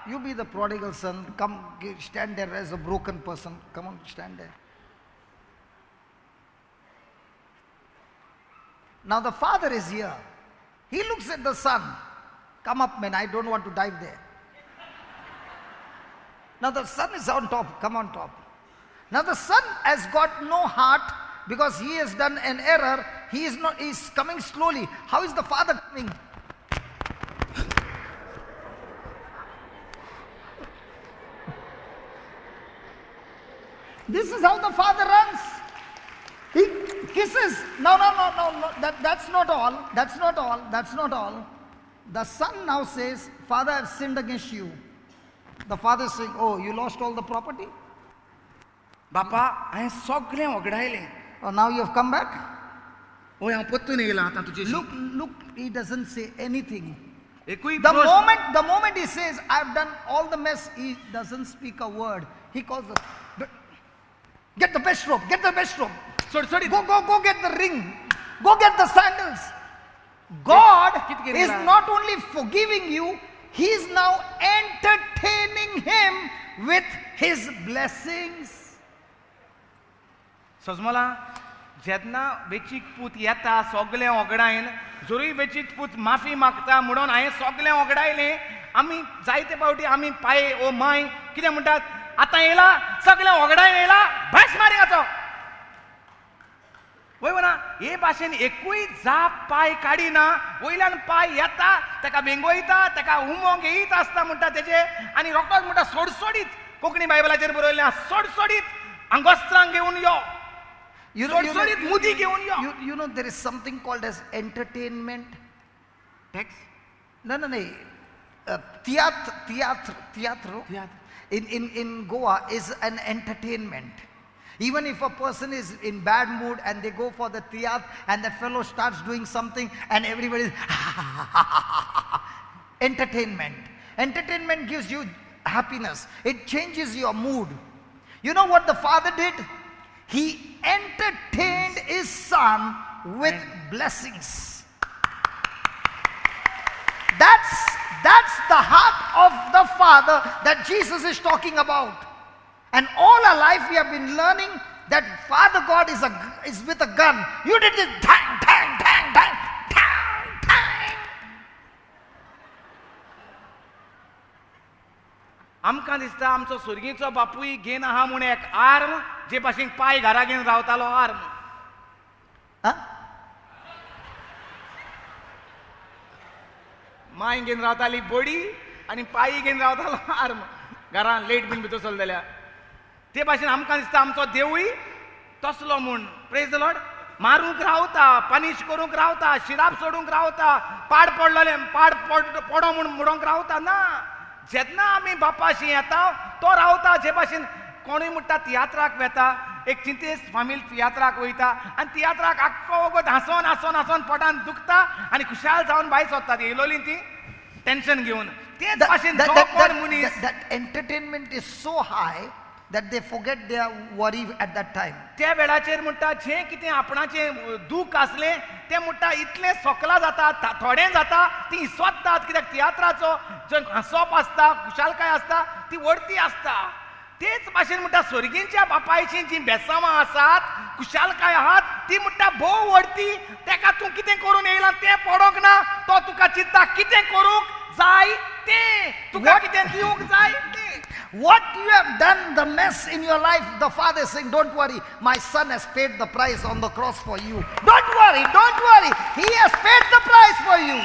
You be the prodigal son. Come, stand there as a broken person. Come on, stand there. Now the father is here. He looks at the son. Come up, man. I don't want to dive there. Now the son is on top. Come on top. Now the son has got no heart because he has done an error. He is not. He is coming slowly. How is the father coming? This is how the father runs. He kisses. No. That's not all. That's not all. That's not all. The son now says, Father, I have sinned against you. The father is saying, oh, you lost all the property? बापा हांवें सगळें वगडायलें. Oh, now you have come back? ओय हांव परतून येयलां आतां तुजेशी. Look, he doesn't say anything. एकूय The moment he says, I've done all the mess, he doesn't speak a word. He calls the, get the best robe, get the best robe. सोड Go get the ring. Go get the sandals. God is not only forgiving you, He is now entertaining him with His blessings. सजमला जेन्ना वेचीक पूत येता सगळें वगडायन जोरी वेचीक पूत माफी मागता म्हणून हांवें सगळें वगडायलें आमी जायते फावटी आमी पाये ओ माय कितें म्हणटात आतां येयला सगळें वगडायन येयला भास मारियाचो वय ना हे भाशेन एकूय जाप पाय काडिना वयल्यान पाय येता ताका वेंगोयता ताका हुमो घेयत आसता म्हणटा तेजे आनी रोखडोच म्हणटा सोडसोडीत कोंकणी बायबलाचेर बरयल्लें सोडसोडीत आंगोस्त्रांक घेवन यो. You know there is something called as entertainment. Text? No. Teatro. In Goa is an entertainment. Even if a person is in bad mood and they go for the theatre and that fellow starts doing something and everybody is entertainment. Entertainment gives you happiness. It changes your mood. You know what the father did? He entertained his son with blessings. That's the heart of the Father that Jesus is talking about. And all our life we have been learning that Father God is with a gun. You did this, tang, tang, tang, tang, tang, tang. आमकां दिसता आमचो सुर्गीचो बापूय घेन आहा म्हूण एक arm जे भाशेन पाय घरा घेवन रावतालो आर्म. माय घेवन रावताली बडी आनी पायी घेवन रावतालो आर्म घरान लेट बीन भितर चल जाल्यार ते भाशेन आमकां दिसता आमचो देवूय तसलो म्हूण प्रेज द लॉर्ड मारूंक रावता पनीश करूंक रावता शिराप सोडूंक रावता पाड पडो म्हूण म्हणोंक रावता ना. जेन्ना आमी बापाशी येता तो रावता जे भाशेन कोणूय म्हणटा तियात्राक वेता एक चिंतेस फामील तियात्राक वयता आनी तियात्राक आख्खो वगत हांसोन हांसोन हांसोन पोटान दुखता आनी खुशाल जावन भायर सोदता येयलोली ती टेन्शन घेवन तेच भाशेन जो कोण मनीस that entertainment is so high that they forget their worry at that time. त्या वेळाचेर म्हणटा जें कितें आपणाचें दूख आसलें तें म्हणटा इतलें सोकला जाता थोडें जाता ती इसवत्तात कित्याक तियात्राचो जो हांसप आसता खुशालकाय आसता ती व्हडती आसता. तेच भाशेन म्हणटा स्वर्गींच्या बापायची जी बेसांवां आसात खुशालकाय आहात ती म्हणटा भोव व्हडती तेका तूं कितें करून येयलां तें पडोंक ना तो तुका चिंतता कितें करूंक जाय तें तुका कितें दिवंक जाय तें. What you have done, the mess in your life, the Father is saying, don't worry, my son has paid the price on the cross for you. Don't worry, he has paid the price for you.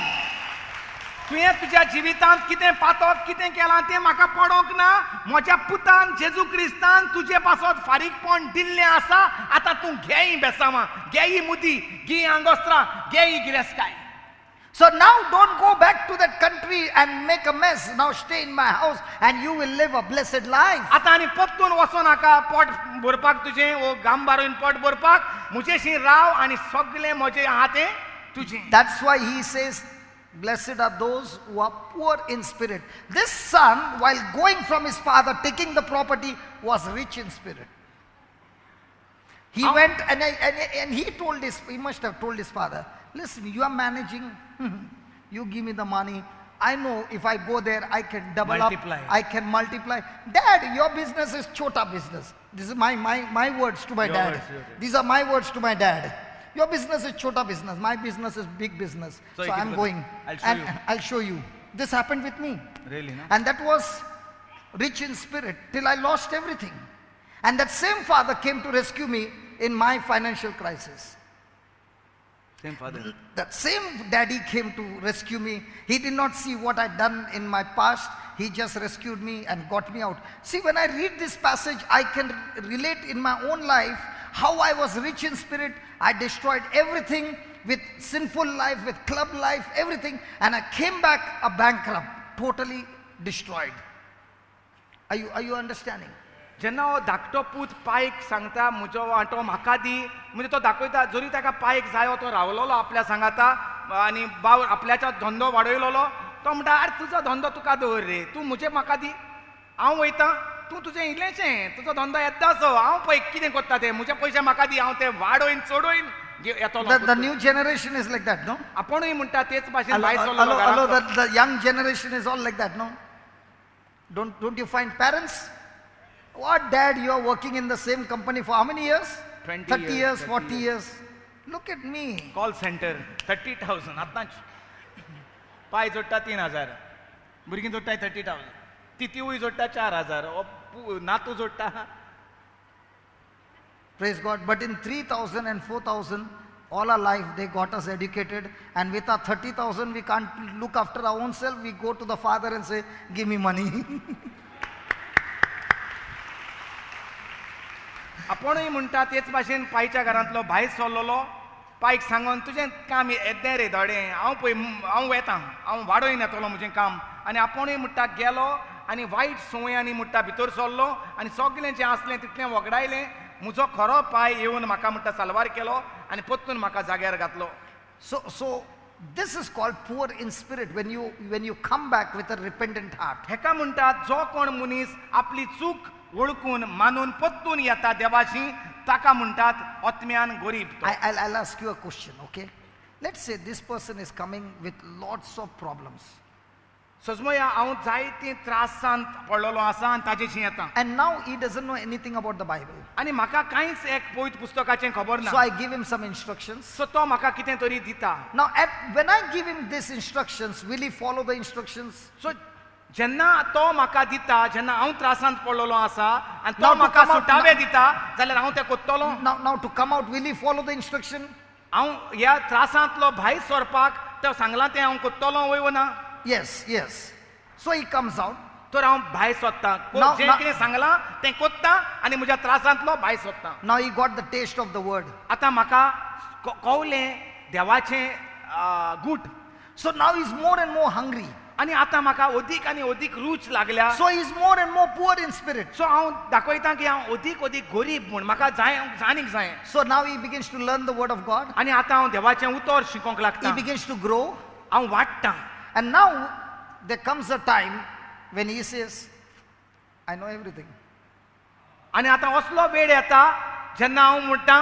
तुवें तुज्या जिवितांत कितें पातक कितें केलां तें म्हाका पडोंक ना. म्हज्या पुतान जेजू क्रिस्तान तुजे पासत फारीकपण दिल्लें आसा. आतां तूं घे ही बेसांवां घे ही मुदी घे आंगोस्त्रां घे ही गिरेस्काय. So now don't go back to that country and make a mess. Now stay in my house and you will live a blessed life. आतां आनी परतून वचो नाका पोट भरपाक तुजें वो गाम बारोवन पोट भरपाक म्हजेशी राव आनी सगळें म्हजें आहा तें तुजें. That's why he says, blessed are those who are poor in spirit. This son, while going from his father, taking the property, was rich in spirit. He went and he must have told his father, listen, you are managing, you give me the money, I know if I go there, I can double Multiply. up. I can multiply. Dad, your business is chota business. This is my words to my Your dad. words, your words. These are my words to my dad. Your business is chota business. My business is big business. So So it I'm is- going. I'll show and you. I'll show you. This happened with me. Really, no? And that was rich in spirit till I lost everything. And that same father came to rescue me in my financial crisis. Same father. That same daddy came to rescue me. He did not see what I'd done in my past. He just rescued me and got me out. See, when I read this passage, I can relate in my own life how I was rich in spirit. I destroyed everything with sinful life, with club life, everything. And I came back a bankrupt, totally destroyed. Are you understanding? जेन्ना हो धाकटो पूत पायक सांगता म्हजो वांटो म्हाका दी म्हणजे तो दाखयता जरी ताका पायक जायो तो रावलोलो आपल्या सांगाता आनी बाव आपल्याचो धंदो वाडयलोलो तो म्हणटा आरे तुजो धंदो तुका दवर रे तूं म्हजें म्हाका दी हांव वयतां तूं तुजें इल्लेशें तुजो धंदो येता असो हांव पळय कितें कोत्ता तें म्हजे पयशे म्हाका दी हांव ते वाडोयन चडोयन येतलो The new generation is like that, no? आपुणूय म्हणटा तेच भाशेन Hello, भायर hello, सरलो hello, घरांतलो. the young generation is all like that, no? Don't you find parents? What, dad, you are working in the same company for how many years? 20 30 years, years, 40 30 years. Look at me. Call centre 30,000 आतांच पाय जोडटा 3,000 भुरगीं जोडटाय 30,000 तितीवूय जोडटा 4,000 नातू जोडटा Praise God. But in 3,000 and 4,000, all our life they got us educated. And with our 30,000, we can't look after our own self. We go to the father and say, give me money. आपुणूय म्हणटा तेच भाशेन पायच्या घरांतलो भायर सरलोलो पायक सांगून तुजें काम येदें रे धडे हांव वेतां हांव वाडोयन येतलो म्हजें काम आनी आपुणूय म्हणटा गेलो आनी वायट संवयांनी म्हणटा भितर सरलो आनी सगलें जें आसलें तितलें वगडायलें म्हजो खरो पाय येवन म्हाका म्हणटा साल्वार केलो आनी परतून म्हाका जाग्यार घातलो. So this is called poor in spirit when you come back with a repentant heart. हेका म्हणटात जो कोण मनीस आपली चूक वळखून मानून परतून येता देवाशी ताका म्हणटात आत्म्यान गरीब तो. I'll ask you a question, okay? Let's say this person is coming with lots of problems. सजमया हांव जायते त्रासांत पडलेलो आसा आनी ताजेशी येता And now he doesn't know anything about the Bible. आनी म्हाका कांयच एक पवित्र पुस्तकाचें खबर So ना I give him some instructions. सो तो म्हाका कितें तरी दिता. Now when I give him these instructions, will he follow the instructions? सो जेन्ना तो म्हाका दिता जेन्ना हांव त्रासांत पडलेलो आसा आनी Now तो to म्हाका come out- सुटावे दिता जाल्यार हांव तें कोत्तलो. Now to come out, will he follow the instruction? हांव ह्या त्रासांतलो भायर सरपाक तो सांगलां तें हांव कोत्तलो वय व ना. Yes. So he comes out. तर हांव भायर सोदतां Now- जें कितें सांगलां तें कोत्तां आनी म्हज्या त्रासांतलो भायर सोदतां. Now he got the taste of the word. आतां म्हाका कळलें देवाचें गूट So now he's more and more hungry. आनी आतां म्हाका अदीक आनी अदीक रूच लागल्या. So he's more and more poor in spirit. सो हांव दाखयतां की हांव अदीक अदीक गरीब म्हूण म्हाका जाणीक जाय So now he begins to learn the word of God. आनी आतां हांव देवाचें उतर शिकोंक He लागतां begins to grow. हांव वाडटां. And now there comes a time when he says, I know everything. आनी आतां असलो वेळ येता जेन्ना हांव म्हणटा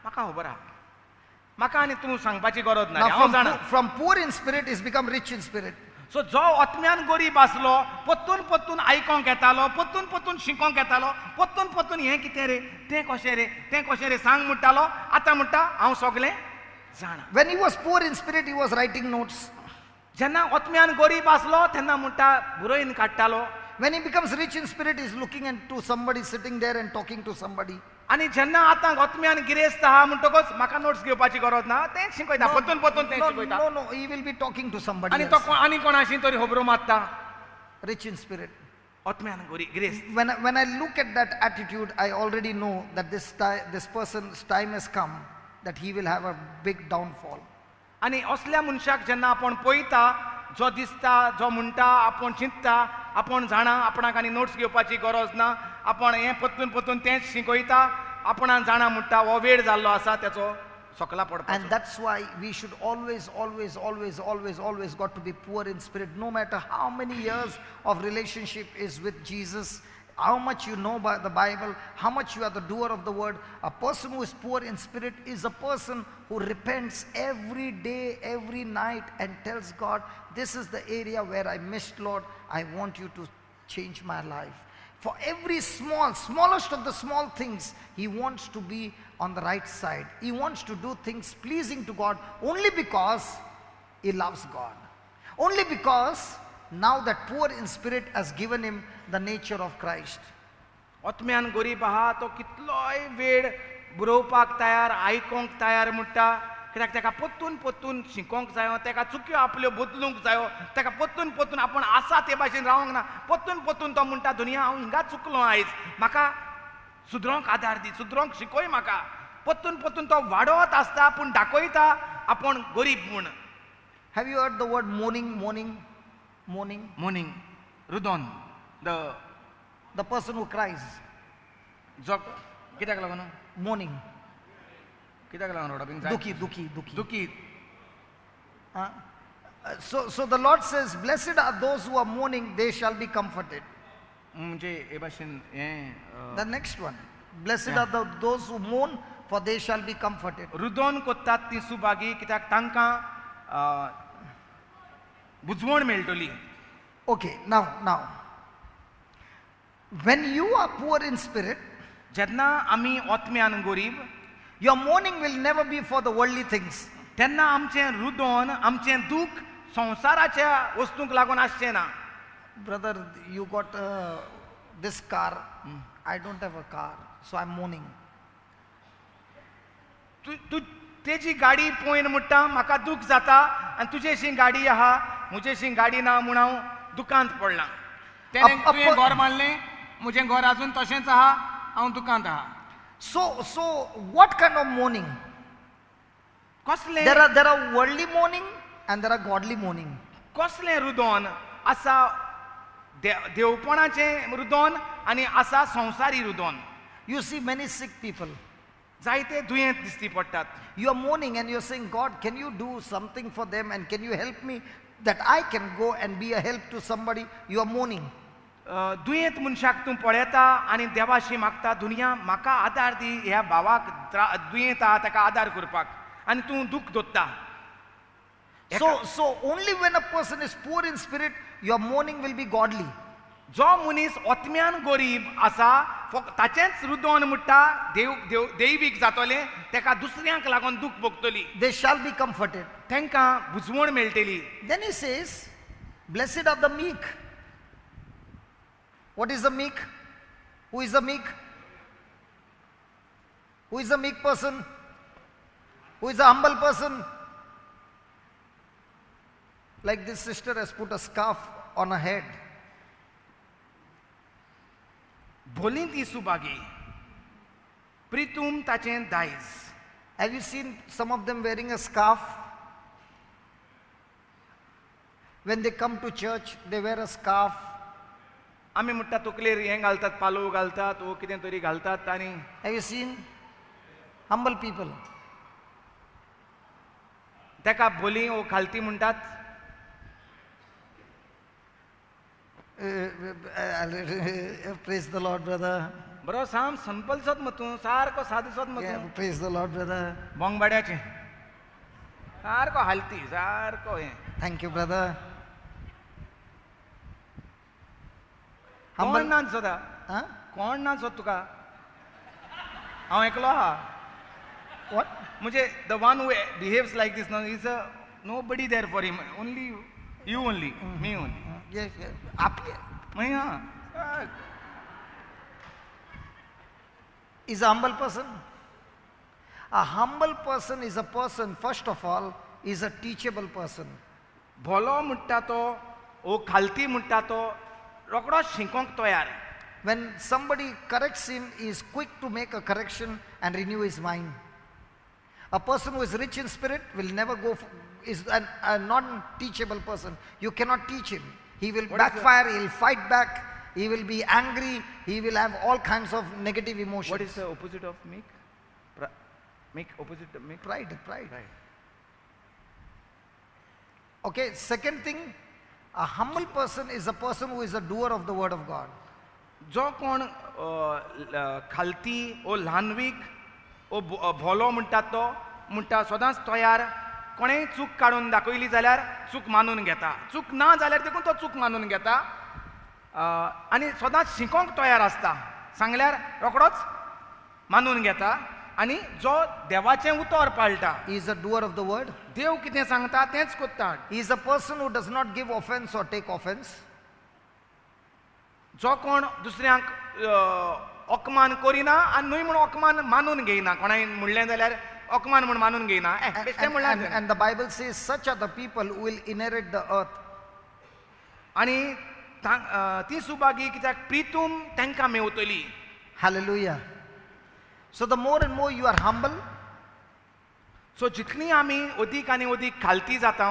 म्हाका खबर आहा म्हाका आनी तूं सांगपाची गरज ना Now हांव जाणा. from poor in spirit, he's become rich in spirit. सो जो आत्म्यान गरीब आसलो परतून आयकोंक येतालो परतून शिकोंक येतालो परतून हें कितें रे तें कशें रे सांग म्हणटालो आतां म्हणटा हांव सगलें जाणा. When he was poor in spirit, he was writing notes. जेन्ना आत्म्यान गरीब आसलो तेन्ना म्हणटा बरोवन काडटालो. When he becomes rich in spirit, he's looking into somebody sitting there and talking to somebody. आनी जेन्ना आतां आत्म्यान गिरेस्त आहा म्हणटकच म्हाका नोट्स घेवपाची गरज ना तें शिकयता परतून तें शिकयता. No, he will be talking to somebody आनी तो else. आनी कोणाशी तरी खबरो मारता Rich in spirit. आत्म्यान गिरेस्त. When I look at that attitude, I already know that this person's time has come, that he will have a big downfall. आनी असल्या मनशाक जेन्ना आपूण पळयता जो दिसता जो म्हणटा आपूण चिंतता आपूण जाणा आपणाक आनी नोट्स घेवपाची गरज ना आपूण हें परतून तेंच शिकयता आपणाक जाणा म्हणटा हो वेळ जाल्लो आसा तेचो सकला पडपाचो. And that's why we should always got to be poor in spirit. No matter how many years of relationship is with Jesus, how much you know about the Bible, how much you are the doer of the word. A person who is poor in spirit is a person who repents every day, every night, and tells God, this is the area where I missed, Lord. I want you to change my life. For every smallest of the small things, he wants to be on the right side. He wants to do things pleasing to God only because he loves God. Only because now that poor in spirit has given him the nature of Christ. आत्म्यान गरीब आहा तो कितलोय वेळ बरोवपाक तयार, आयकोंक तयार म्हणटा. कित्याक तेका पोत्तून पोत्तून शिकोंक जायो, तेका चुक्यो आपल्यो बदलूंक जायो, तेका पोत्तून पोत्तून आपण आसा ते भाशेन रावंक ना. पोत्तून पोत्तून तो म्हणटा दुनिया हांव हिंगा चुकलो आयज, म्हाका सुदरोंक आदार दी, सुदरोंक शिकय म्हाका. पोत्तून पोत्तून तो वाडोवत आसता पूण दाखयता आपूण गरीब म्हूण. Have you heard the word mourning? Mourning रुदोन The person who cries. जो कित्याक लागून Mourning. कित्याक लागून रडप? Dukhi. So the Lord says, blessed are those who are mourning, they shall be comforted. म्हणजे हे भाशेन हें The next one. Blessed are those who mourn, for they shall be comforted. रुदोन कोत्तात ती सुभागी, कित्याक तांकां बुजवण मेळटली. Okay, now. When you are poor in spirit, जेन्ना आमी आत्म्यान गरीब, your mourning will never be for the worldly things. तेन्ना आमचें रुदोन, आमचें दूख संवसाराच्या वस्तूंक लागून आसचें ना. Brother, you got this car. I don't have a car, so I'm mourning. तूं तेजी गाडी पळयन म्हणटा म्हाका दूख जाता, आनी तुजेशी गाडी आहा, म्हजेशी गाडी ना म्हूण हांव दुकांत पडलां. तुवें घर मारलें, म्हजें घर अजून तशेंच आहा, हांव दुकांत आहा. So what kind of mourning? कसलें There are worldly mourning and there are godly mourning. कसलें रुदोन आसा? देवपणाचें रुदोन आनी आसा संवसारी रुदोन. You see many sick people. जायते दुयेंत दिसती पडटात. You are mourning and you're saying, God, can you do something for them and can you help me that I can go and be a help to somebody? You are mourning. दुयेंत मनशाक तूं पळयता आनी देवाशी मागता, दुनिया म्हाका आदार दी, ह्या भावाक दुयेंत आहा ताका आदार करपाक, आनी तूं दूख दोत्ता. So only when a person is poor in spirit, your mourning will be godly. जो मनीस आत्म्यान गरीब आसा, ताचेंच रुदोन म्हणटा दैवीक जातलें, तेका दुसऱ्यांक लागून दूख भोगतली. They shall be comforted. तांकां बुजवण मेळटली. Then he says, blessed are the meek. What is the meek? Who is the meek? Who is the meek person? Who is the humble person? Like this sister has put a scarf on her head. भोली ती सुभागी, प्रितूम ताचें दायज. Have you seen some of them wearing a scarf? When they come to church, they wear a scarf. आमी म्हणटा तकलेर हें घालतात, पालव घालतात, वो कितें तरी घालतात. आनी Have you seen humble people? ताका भोली वो खालती म्हणटात. Praise the Lord, brother. बरो साम संपलसोत मग तूं, सारको सादूसोत मग Yeah, तूं. praise the Lord, brother. बोंगबाड्याचें सारको हालती, सारको हें. Thank you, brother. कोण Humble. ना सोदा, Huh? कोण ना सोद तुका, हांव एकलो आहा. What? म्हणजे the one who behaves like this now is nobody there for him, only you only, me only. Yes, yes. Up here. मागीर हां Is a humble person? A humble person is a person, first of all, is a teachable person. भोलो म्हणटा तो, वो खालती म्हणटा तो, रोकडो शिकोंक तयार. When somebody corrects him, he is quick to make a correction and renew his mind. A person who is rich in spirit will never go, is a non-teachable person. You cannot teach him. He will backfire, he will fight back, he will be angry, he will have all kinds of negative emotions. What is the opposite of meek? Meek, opposite of meek? Pride. Right. Okay, second thing, a humble person is a person who is a doer of the word of God. जो कोण खालती ओ ल्हानवीक ओ भोलो म्हणटा तो म्हणटा सदांच तयार कोणेंय चूक काडून दाखयली जाल्यार चूक मानून घेता, चूक ना जाल्यार देखून तो चूक मानून घेता आनी सदांच शिकोंक तयार आसता, सांगल्यार रोखडोच मानून घेता आनी जो देवाचें उतर पाळटा. He is a doer of the word. देव कितें सांगता तेंच कोत्ता. He is a person who does not give offense or take offense. जो कोण दुसऱ्यांक अकमान करिना आनी न्हय म्हूण अकमान मानून घेयना, कोणाय म्हणलें जाल्यार अकमान म्हूण मानून घेयना. बेश्टें म्हणल्यार And the Bible says such are the people who will inherit the earth. आनी ती सुबागी कित्याक प्रितूम तांकां मेवतली. Hallelujah. So the more and more you are humble, सो जितली आमी अदीक आनी अदीक खालती जाता,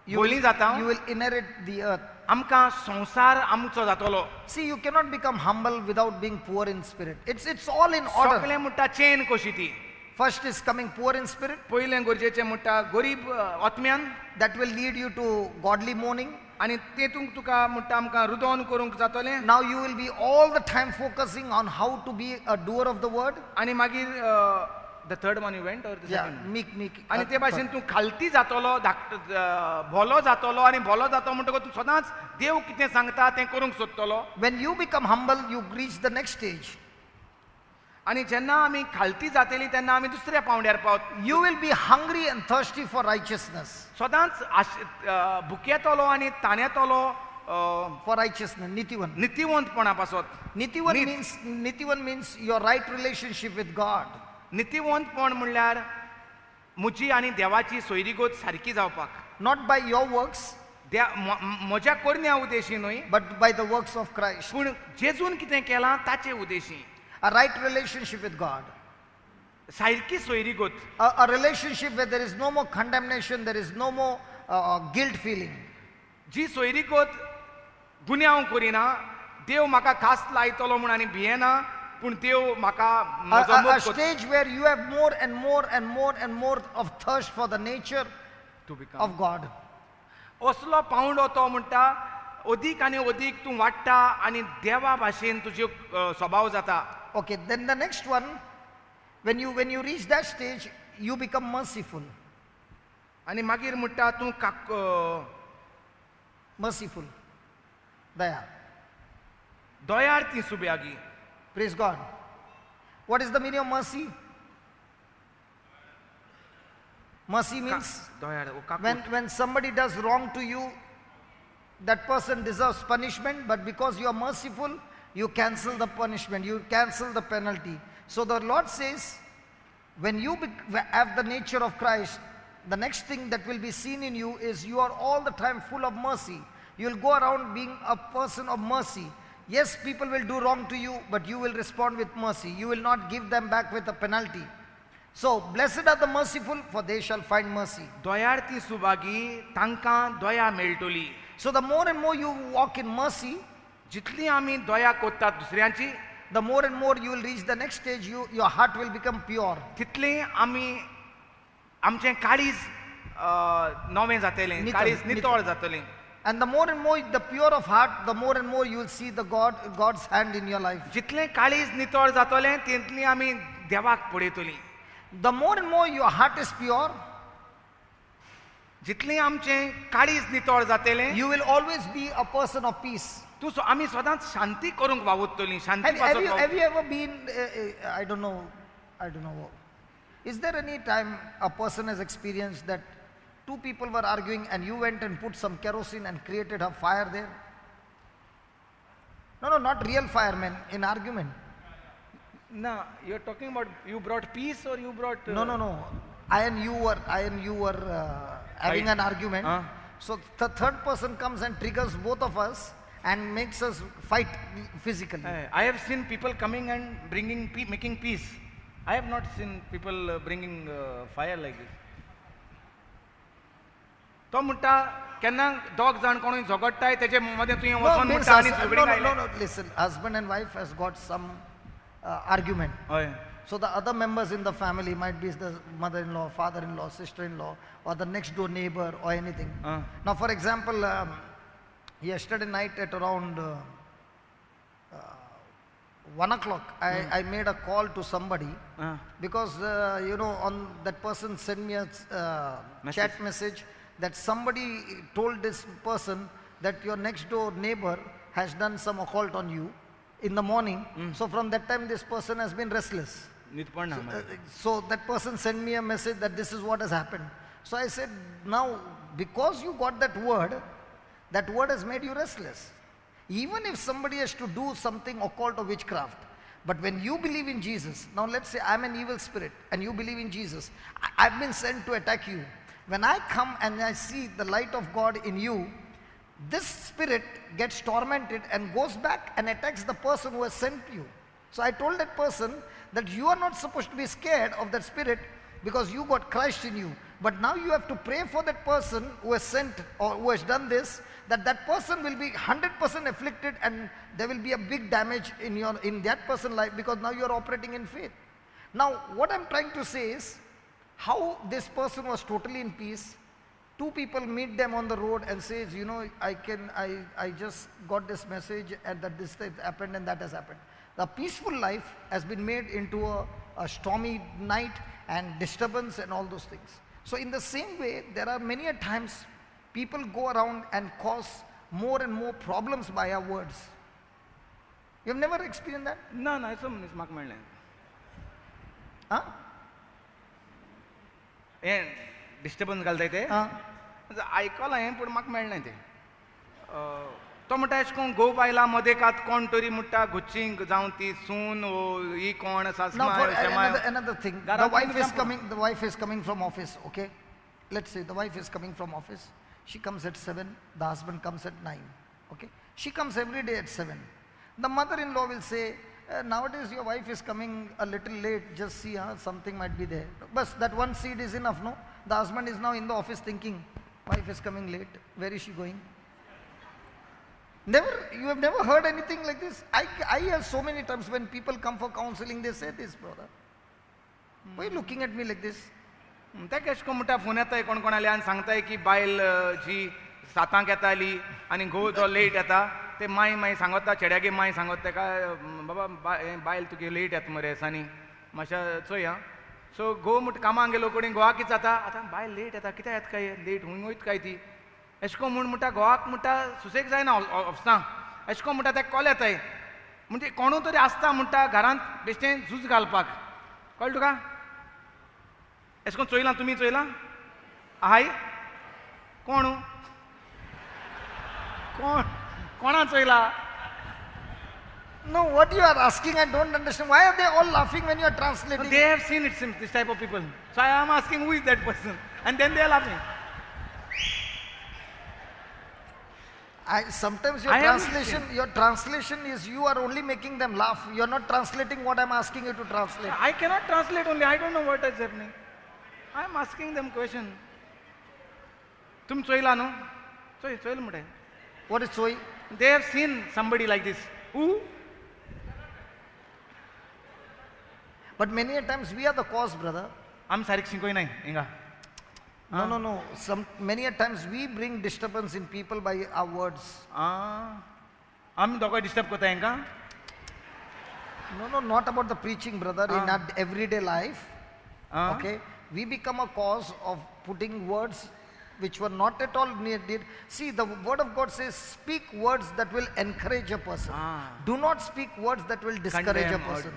बोली जाता, you will inherit the earth. आमकां संवसार आमचो जातलो. See, you cannot become humble without being poor in spirit. It's all in order. सगळें म्हणटा चेन कशी ती. First is coming poor in spirit. पयलें गरजेचें म्हणटा गरीब आत्म्यान. That will lead you to godly mourning. आनी तेतूंक तुका म्हणटा आमकां रुदोन करूंक जातलें. Now you will be all the time focusing on how to be a doer of the word. आनी मागीर द थर्ड वन इवेंट और द Yeah, सेकंड. meek. आनी ते भाशेन तूं खालती जातलो, भलो जातलो आनी भलो जातो म्हणटकच तूं सदांच देव कितें सांगता तें करूंक सोदतलो. When you become humble, you reach the next stage. आनी जेन्ना आमी खालती जातली तेन्ना आमी दुसऱ्या पावंड्यार पावत. You will be hungry and thirsty for righteousness. सदांच भुकेतलो आनी ताणेतलो For righteousness, Nitivan. नितिवंतपणा पासत. Nitivan means your right relationship with God. नितिवंतपण म्हणल्यार म्हजी आनी देवाची सोयरीगोत सारकी जावपाक. Not by your works, म्हज्या करण्या उद्देशी न्हय, but by the works of Christ. पूण जेजून कितें केलां ताचे उद्देशी. A right relationship with God. सारकी सोयरीगोत. A relationship where there is no more condemnation, there is no more guilt feeling. जी सोयरीगोत गुन्यांव करिना, देव म्हाका खास लायतलो म्हूण आनी भियेना, पूण देव म्हाका A stage where you have more and more of thirst for the nature of God. असलो पावंडो तो म्हणटा अदीक आनी अदीक तूं वाडटा आनी देवा भाशेन तुजो स्वभाव जाता. Okay, then the next one, when you reach that stage, you become merciful. आनी मागीर म्हणटा तूं Merciful. Daya. दयाळ ती सुबेगी. Praise God. What is the meaning of mercy? Mercy means when somebody does wrong to you, that person deserves punishment, but because you are merciful, you cancel the punishment, you cancel the penalty. So the Lord says, when you have the nature of Christ, the next thing that will be seen in you is you are all the time full of mercy. You will go around being a person of mercy. Yes, people will do wrong to you, but you will respond with mercy. You will not give them back with a penalty. So, blessed are the merciful, for they shall find mercy. Dayal ती सुबागी तांकां दया मेळटली. So, the more and more you walk in mercy, जितली आमी दया कोत्तात दुसऱ्यांची, the more and more you will reach the next stage, your heart will become pure. तितली आमी आमचें काळीज नवें जातलें, काळीज नितळ जातलें. And the more and more the pure of heart, the more and more you will see the God's hand in your life. जितलें काळीज नितळ जातलें तितली आमी देवाक पळयतलीं. The more and more your heart is pure, जितलें आमचें काळीज नितळ जातलें, you will always be a person of peace. आमी सदांच शांती करूंक वावुरतलीं. शांती Have you ever been, I don't know, is there any time a person has experienced that two people were arguing and you went and put some kerosene and created a fire there? No, not real fire, man, in argument. No, you're talking about you brought peace or you brought... No. I and you were having an argument. So the third person comes and triggers both of us and makes us fight physically. I have seen people coming and making peace. I have not seen people bringing fire like this. तो म्हणटा केन्ना दोग जाण कोणूय झगडटाय तेजे मदें तुवें वचोन म्हणटा आनी झगडी लायल्या. No, listen, husband and wife has got some argument. So the other members in the family might be the mother-in-law, father-in-law, sister-in-law, or the next door neighbor or anything. Now for example, yesterday night at around 1 o'clock, I made a call to somebody because, on that person sent me a chat message that somebody told this person that your next door neighbor has done some occult on you in the morning. So from that time, this person has been restless. So that person sent me a message that this is what has happened. So I said, now, because you got that word has made you restless. Even if somebody has to do something occult or witchcraft, but when you believe in Jesus, now let's say I'm an evil spirit and you believe in Jesus, I've been sent to attack you. When I come and I see the light of God in you, this spirit gets tormented and goes back and attacks the person who has sent you. So I told that person that you are not supposed to be scared of that spirit because you got Christ in you. But now you have to pray for that person who has sent or who has done this, that person will be 100% afflicted and there will be a big damage in that person's life because now you are operating in faith. Now what I'm trying to say is how this person was totally in peace. Two people meet them on the road and says, I just got this message and that this has happened and that has happened. The peaceful life has been made into a stormy night and disturbance and all those things. So in the same way, there are many a times people go around and cause more and more problems by our words. You have never experienced that? No, it's म्हाका मेळ्ळें. Huh? हें disturbance घालताय ते आयकलां हांवें पूण म्हाका मेळ्ळें तें तो म्हणटा अशें कोण घोव बायला मदेकात कोण तरी म्हणटा गुच्चींक जावं ती सून ही कोण Now for another thing, the wife is coming from office, okay? Let's say the wife is coming from office. She comes at 7, the husband comes at 9, okay? She comes every day at 7. The mother-in-law will say, nowadays your wife is coming a little late, just see, something might be there. But that one seed is enough, no? The husband is now in the office thinking, wife is coming late, where is she going? You have never heard anything like this? I hear so many times when people come for counseling, they say this, brother. Why are you looking at me like this? तेका अशें करून म्हणटा phone येताय कोण कोणाले आनी सांगताय की बायल जी 7 येताली आनी घोव जो लेट येता ते माई सांगता चेड्यागे माई सांगता तेका बाबा बायल तुगे लेट येता मरे दिसांनी मातशें चोय आं सो घोव म्हणटा कामाक गेलो कोणी घोवाक कितें जाता आतां बायल लेट येता कित्याक येता काय लेट हूंय वयता काय ती अशें करून म्हणटा घोवाक म्हणटा सुसेग जायना ऑफिसां अशें करून म्हणटा तेका कॉल येताय म्हणजे कोणू तरी आसता म्हणटा घरांत बेश्टें झूज घालपाक कळ्ळें तुका अशें करून चोयलां तुमी चोयलां हाय कोण कोणा चोयला No, what you are asking, I don't understand. Why are they all laughing when you are translating? They have seen it, this type of people. So I am asking who is that person, and then they are laughing. Sometimes your translation is you are only making them laugh. You are not translating what I am asking you to translate. I cannot translate only. I don't know what is happening. I am asking them question. तुम चोयला न्हू Choyal म्हणटाय. What is soy? They have seen somebody like this. Who? But many a times we are the cause, brother. आम सारीक शिकोय नाय हिंगा. No. Many a times we bring disturbance in people by our words. आमी दोगांय disturb कोताय हिंगा. No, not about the preaching, brother. In our everyday life, okay, we become a cause of putting words which were not at all needed. See, the word of God says, speak words that will encourage a person. Do not speak words that will discourage a person.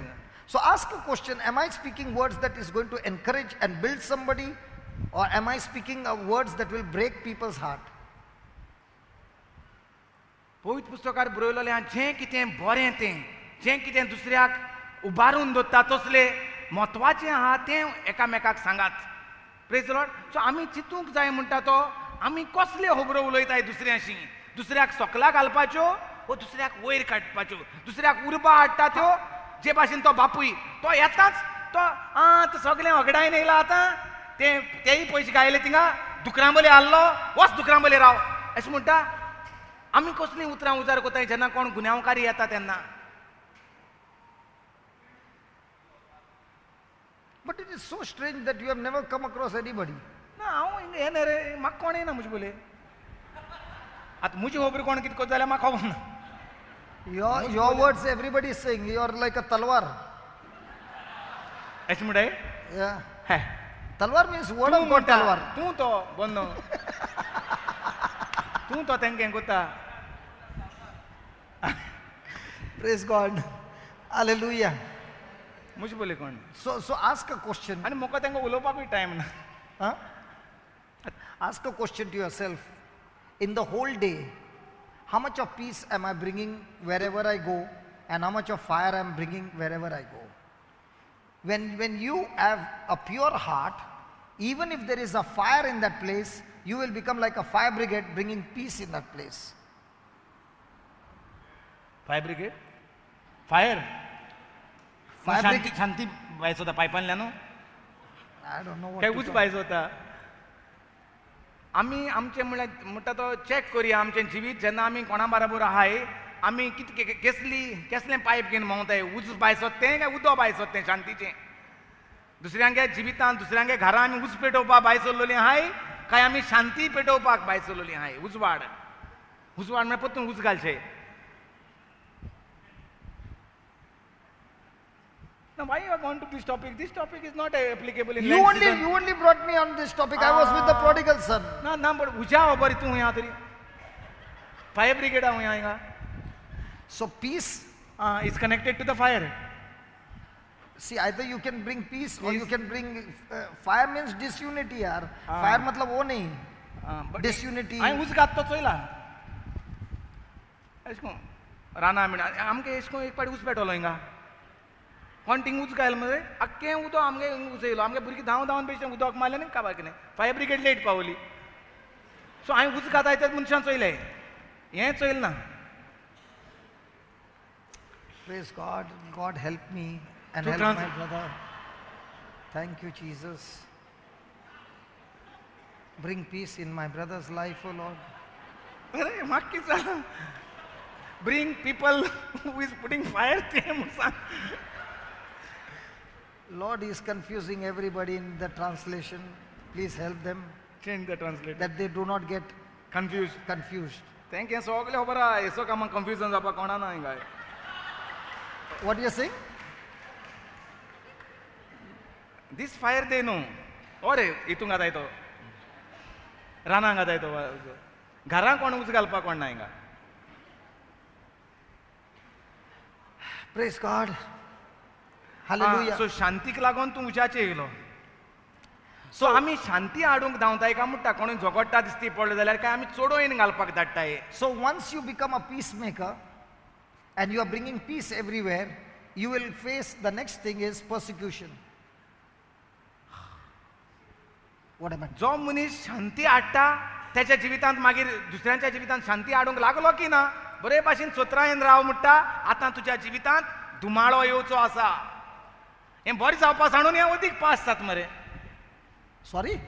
So ask a question, am I speaking words that is going to encourage and build somebody, or am I speaking words that will break people's heart? पवित्र पुस्तकार बरयलेलें आहा जें कितें बरें तें जें कितें दुसऱ्याक उबारून दवरता तसलें म्हत्वाचें आहा तें एकामेकाक सांगात. Praise the Lord. सो आमी चिंतूंक जाय म्हणटा तो आमी कसले खबरो उलयताय दुसऱ्याशी दुसऱ्याक सोकला घालपाच्यो वो दुसऱ्याक वयर काडपाच्यो दुसऱ्याक उर्बा हाडटा त्यो जे भाशेन तो बापूय तो येताच तो सगळें वगडायन येयला आतां तेय पयशे गायले थिंगा दुकरांबले हाडलो वच दुकरांबले राव अशें म्हणटा. आमी कसलीं उतरां उजार कोताय जेन्ना कोण गुन्यांवकारी येता तेन्ना. But it is so strange that you have never come across anybody. ना हांव हें न्ही रे म्हाका कोण येना म्हजे बोले आतां म्हजी खबर कोण कितें करता जाल्यार म्हाका खबर ना. Your words, everybody is saying. You are like a talwar. अशें म्हणटाय Yeah. हे Talwar means word तूं of God म्हणटा talwar. तूं तो बंद तूं तो तेंका हें कोत्ता Praise God. Hallelujah. मुझ बोले कोण So ask a question. आनी म्हाका तेंका उलोवपाकूय टायम ना Huh? Ask a question to yourself. In the whole day, how much of peace am I bringing wherever I go, and how much of fire I'm bringing wherever I go? When you have a pure heart, even if there is a fire in that place, you will become like a fire brigade bringing peace in that place. Fire brigade fire Fire Shanti brigade. शांती व्हायचं होता पायपांतल्यान न्हू I don't know what काय to उच talk. पाहिजे होता आमी आमचे म्हणटा तो चॅक करुया आमचें जिवीत जेन्ना आमी कोणा बरोबर आहाय आमी कितें कसलें पायप घेवन भोंवताय उज भायर सोदतें काय उदो भायर सोदतें शांतीचें दुसऱ्यांगे जिवितांत दुसऱ्यांगे घरां आमी उज पेटोवपाक भायर सरलोलीं आहाय काय आमी शांती पेटोवपाक भायर सरलोलीं आहाय उजवाड म्हळ्यार परतून उज घालचें Now, why you are going to this topic? This topic is not applicable in You Lent only, season. you only brought me on this topic. I was with the prodigal son. ना but उजा हो बरी तू यहाँ तरी fire brigade हूँ यहाँ So peace, is connected to the fire. see, either you can bring peace or you can bring fire means disunity यार. Fire मतलब वो नहीं. But Disunity. आई उस गात तो चोयला इसको राना मिना आमके इसको एक पाडी उस पेटोलो हिंगा कॉन्टिंग उच गायल मध्ये अक्के उदो आमगे उच येयलो आमगे भुरगीं धांवन पेशें उदोक मारलें न्ही काबार कितें फायर ब्रिगेड लेट पावली सो हांवें उच घाता तेच मनशान चोयलें हें चोयल ना Praise God. God help me and To help trans- my brother. Thank you, Jesus. Bring peace in my brother's life, oh Lord. अरे मागीच bring people who is putting fire ते म्हूण सांग Lord is confusing everybody in the translation. Please help them change the translator that they do not get confused confused. Thank you सगळे खबर आहा हेसो कामाक confusion जावपाक कोणा ना हिंगा What are you saying? दीस फायर दे न्हू ओरे हितूंक घाताय तो रानांक घाताय तो घरां कोण उच घालपाक कोण ना हिंगा Praise God. Hallelujah. सो शांतीक लागून तूं उज्याचे येयलो सो आमी शांती हाडूंक धांवताय काय म्हणटा कोणूय झगडटा दिसती पडलो जाल्यार काय आमी चोडोयन घालपाक धाडटाय So once you become a peacemaker and you are bringing peace everywhere, you will face the next thing is persecution. What am I? जो मनीस शांती हाडटा त्याच्या जिवितांत मागीर दुसऱ्यांच्या जिवितांत शांती हाडूंक लागलो की ना बरे भाशेन सोत्रायेन राव म्हणटा आतां तुज्या जिवितांत धुमाळो येवचो आसा हें बरें जावपा सांडून हें अदीक पास जाता मरे Sorry?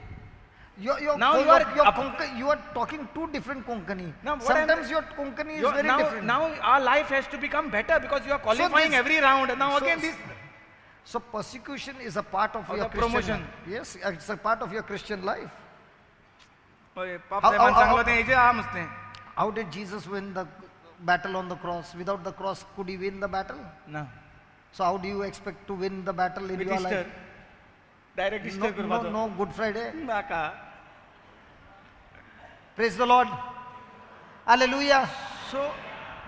Now you are talking two different Konkani. No, what I'm- Sometimes your Konkani is very different. now our life has to become better because you are qualifying this- every round now so- again this So persecution is a part of Or your the Christian promotion. life. Yes, it's a part of your Christian life. ओय, पाप How- साहेबान how- सांगलो how- तें हेजें आहा मस्तें How did Jesus win the battle on the cross? Without the cross, could he win the battle? ना So how do you expect to win the battle in with your Easter life? Direct No, Easter no, carpaccio no Good Friday. नाका Praise the Lord. Hallelujah. सो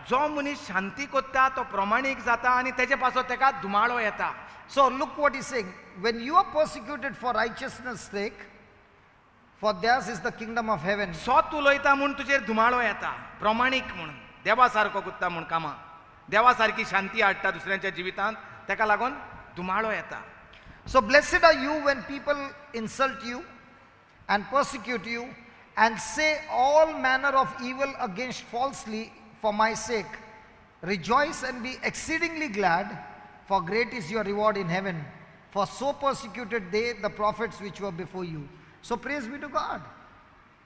जो मनीस शांती कोत्ता तो प्रमाणीक जाता आनी तेजे पासो तेका धुमाळो येता So look what he's saying. When you are persecuted for righteousness' sake, for theirs is the kingdom of heaven. सोत उलयता म्हूण तुजेर धुमाळो येता प्रमाणीक म्हणून देवा सारको कोत्ता म्हूण कामां देवा सारकी शांती हाडटा दुसऱ्यांच्या जिवितांत तेका लागून धुमाळो येता So blessed are you when people insult you and persecute you and say all manner of evil against falsely for my sake. Rejoice and be exceedingly glad, for great is your reward in heaven. For so persecuted they the prophets which were before you. So praise be to God.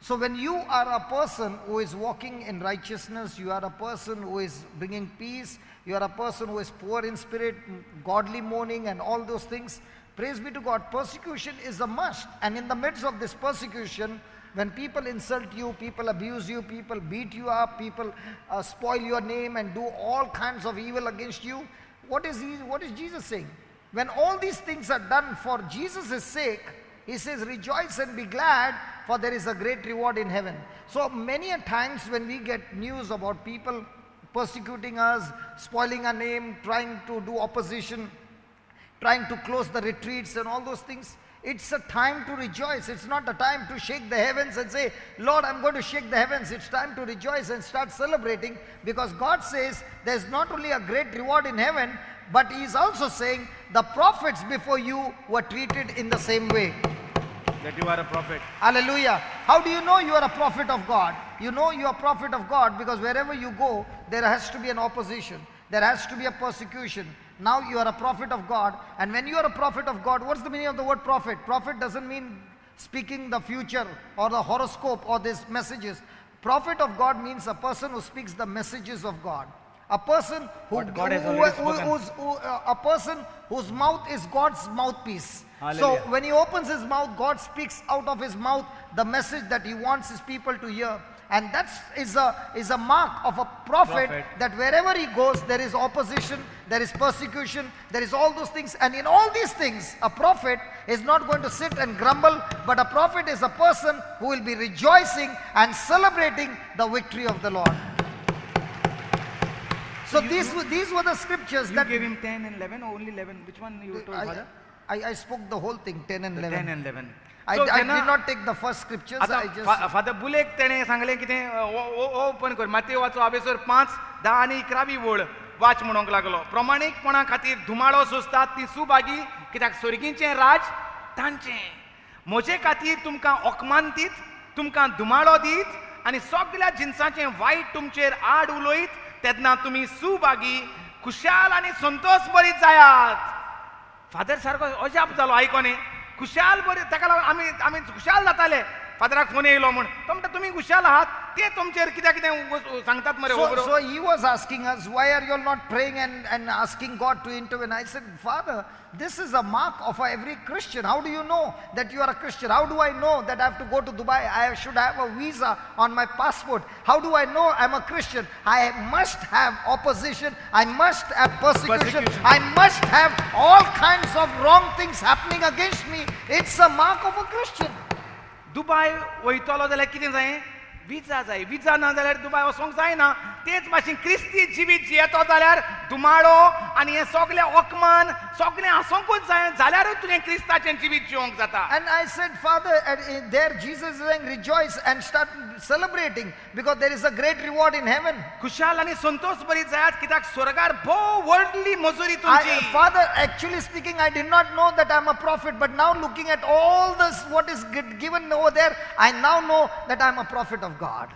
So when you are a person who is walking in righteousness, you are a person who is bringing peace, you are a person who is poor in spirit, godly mourning and all those things, praise be to God. Persecution is a must. And in the midst of this persecution, when people insult you, people abuse you, people beat you up, people spoil your name and do all kinds of evil against you, what is Jesus saying? When all these things are done for Jesus' sake, he says, rejoice and be glad, for there is a great reward in heaven. So many a times when we get news about people persecuting us, spoiling our name, trying to do opposition, trying to close the retreats and all those things, it's a time to rejoice. It's not a time to shake the heavens and say, Lord, I'm going to shake the heavens. It's time to rejoice and start celebrating, because God says there's not only a great reward in heaven, but he is also saying the prophets before you were treated in the same way. That you are a prophet. Hallelujah. How do you know you are a prophet of God? You know you are a prophet of God because wherever you go, there has to be an opposition. There has to be a persecution. Now you are a prophet of God. And when you are a prophet of God, what's the meaning of the word prophet? Prophet doesn't mean speaking the future or the horoscope or these messages. Prophet of God means a person who speaks the messages of God. A person What God has already spoken. a person whose mouth is God's mouthpiece. Hallelujah. So when he opens his mouth, God speaks out of his mouth the message that he wants his people to hear. And that is a mark of a prophet, that wherever he goes, there is opposition, there is persecution, there is all those things. And in all these things, a prophet is not going to sit and grumble, but a prophet is a person who will be rejoicing and celebrating the victory of the Lord. So these were the scriptures You that gave him 10 and 11 or only 11? Which one you told, Father? I spoke the whole thing, 10 and 11. 10 and 11. I did not take the first scriptures. I just father बुलेक तेणे सांगले कितें open कर मातये वाचो हांवेसर 5, 10 आनी 11वी वळ watch म्हणूंक लागलो. प्रमाणीकपणा खातीर धुमाळो सोंसतात ती सुभागी, कित्याक स्वर्गीचें राज तांचें. म्हजे खातीर तुमकां ओकमान दीत, तुमकां धुमाळो दीत आनी सगळ्या जिन्साचें वायट तुमचेर आड उलयत, तेन्ना तुमी सुभागी, खुशाल आनी संतोष भरीत जायात. फादर सारको अजाप जालो आयकोन, खुशाल बरे ताका लागून आमी खुशाल जाताले. फादराक फोन येयलो म्हण, तो म्हणटा तुमी खुशाल आहात, ते तुमचेर कित्याक कितें सांगतात मरे. so he was asking us, why are you all not praying and asking God to intervene? I said, Father, this is a mark of every Christian. How do you know that you are a Christian? How do I know that I have to go to Dubai? I should have a visa on my passport. How do I know I'm a Christian? I must have opposition. I must have persecution. I must have all kinds of wrong things happening against me. It's a mark of a Christian. Dubai वयतलो जाल्यार कितें जाय? विजा जाय. विजा ना जाल्यार दुबाय वचोंक जायना. तेच भाशेन क्रिस्ती जिवीत जियेतो जाल्यार धुमाळो आनी हे सगळे ओकमान सगळें आसोंकूच जाय, जाल्यारूच तुवें क्रिस्ताचें जिवीत जिवंक जाता. And I said, Father, there Jesus is saying, rejoice and start celebrating, because there is a great reward in heaven. Khushal आनी संतोष भरीत जायात, कित्याक स्वर्गार भोव व्हडली मजुरी तुमची. Father, actually speaking, I did not know that I'm a prophet, but now looking at all this, what is given over there, I now know that I'm a prophet of God.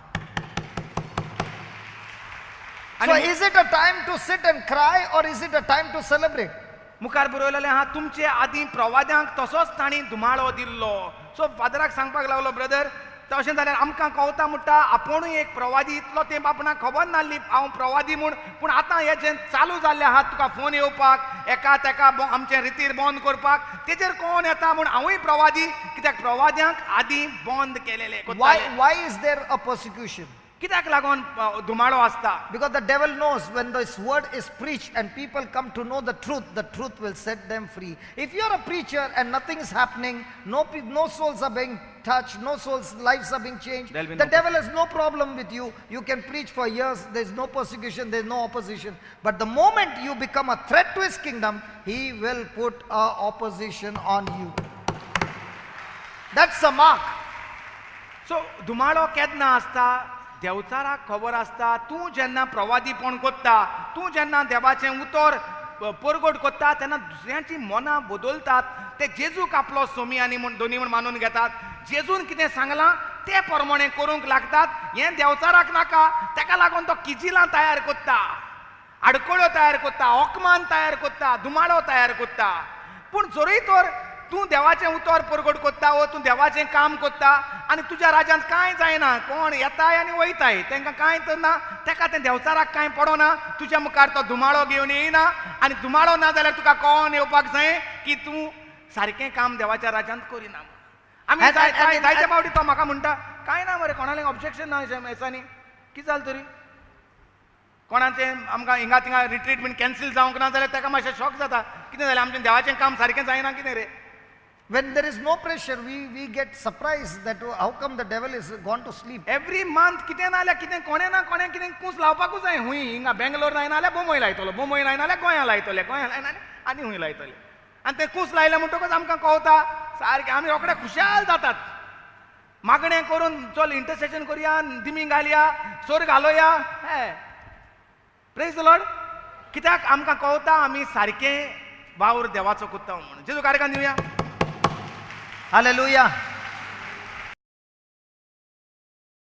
So is it a time to sit and cry, or is it a time to celebrate? मुखार बरयलेलें आहा, तुमचे आदीं प्रवाद्यांक तसोच तांणी धुमाळो दिल्लो. सो फादराक सांगपाक लागलो, brother तशें जाल्यार आमकां कवता म्हणटा आपुणूय एक प्रवादी, इतलो तेंप आपणाक खबर नासली हांव प्रवादी म्हूण. पूण आतां हें जें चालू जाल्लें आहा, तुका फोन येवपाक, एका तेका आमचें रितीर बंद करपाक, तेजेर कोण येता म्हूण हांवूय प्रवादी, कित्याक प्रवाद्यांक आदीं बंद केलेलें. Why is there a persecution? कित्याक लागून धुमाळो आसता? Because the devil knows when this word is preached and people come to know the truth will set them free. If you are a preacher and nothing is happening, no souls are being touched, no souls' lives are being changed, the devil has no problem with you. You can preach for years, there is no persecution, there is no opposition. But the moment you become a threat to his kingdom, he will put opposition on you. That's a mark. So धुमाळो केन्ना आसता? देवचाराक खबर आसता. तूं जेन्ना प्रवादीपण कोत्ता, तूं जेन्ना देवाचें उतर परगट कोत्ता, तेन्ना दुसऱ्यांची मनां बदलतात. ते जेजूक आपलो सोमी आनी म्हूण दोनी म्हूण मानून घेतात. जेजून कितें सांगलां ते प्रमाणें करूंक लागतात. हें देवचाराक नाका, ताका लागून तो किजिलां तयार कोत्ता, आडकोळ्यो तयार कोत्ता, ओकमान तयार कोत्ता, धुमाळो तयार कोत्ता. पूण जोरी तर तूं देवाचें उतर परगट कोत्ता, वो तूं देवाचें काम कोत्ता आनी तुज्या राज्यांत कांय जायना, कोण येताय आनी वयताय, तांकां कांय तर ना, ताका तें देवचाराक कांय पडोना. तुज्या मुखार तो धुमाळो घेवन येयना, आनी धुमाळो ना जाल्यार तुका कोण येवपाक जाय की तूं सारकें काम देवाच्या राज्यांत करिना. आमी जायते फावटी तो म्हाका म्हणटा, काय ना मरे कोणाले ऑब्जेक्शन ना एसांनी कितें जालें तरी कोणाचें आमकां हिंगा थिंगा रिट्रीट बीन कॅन्सील जावंक ना जाल्यार ताका मातशें शॉक जाता कितें जालें आमचें देवाचें काम सारकें जायना कितें रे. When there is no pressure, we get surprised that how come the devil is gone to sleep. Every month कितें ना जाल्यार कितें कोणें ना कोणें कितें कूस लावपाकूच जाय. हूंय हिंगा बेंगलोर लायना जाल्यार बोंबय लायतलो, बोंबय लायना जाल्यार गोंया लायतले, गोंया लायना जाल्यार आनी हूंय लायतले. आनी तें कूस लायलें म्हणटकूच आमकां कळटा सारकें आमी रोखडे खुशाल जातात. मागणें करून चल इंटरसेशन करुया, दिमी घालया, सोर घालोया. Praise the Lord. कित्याक आमकां कळटा आमी सारकें वावर देवाचो कोत्ता म्हणून. जेजू कार्यक्रम दिवया. Hallelujah.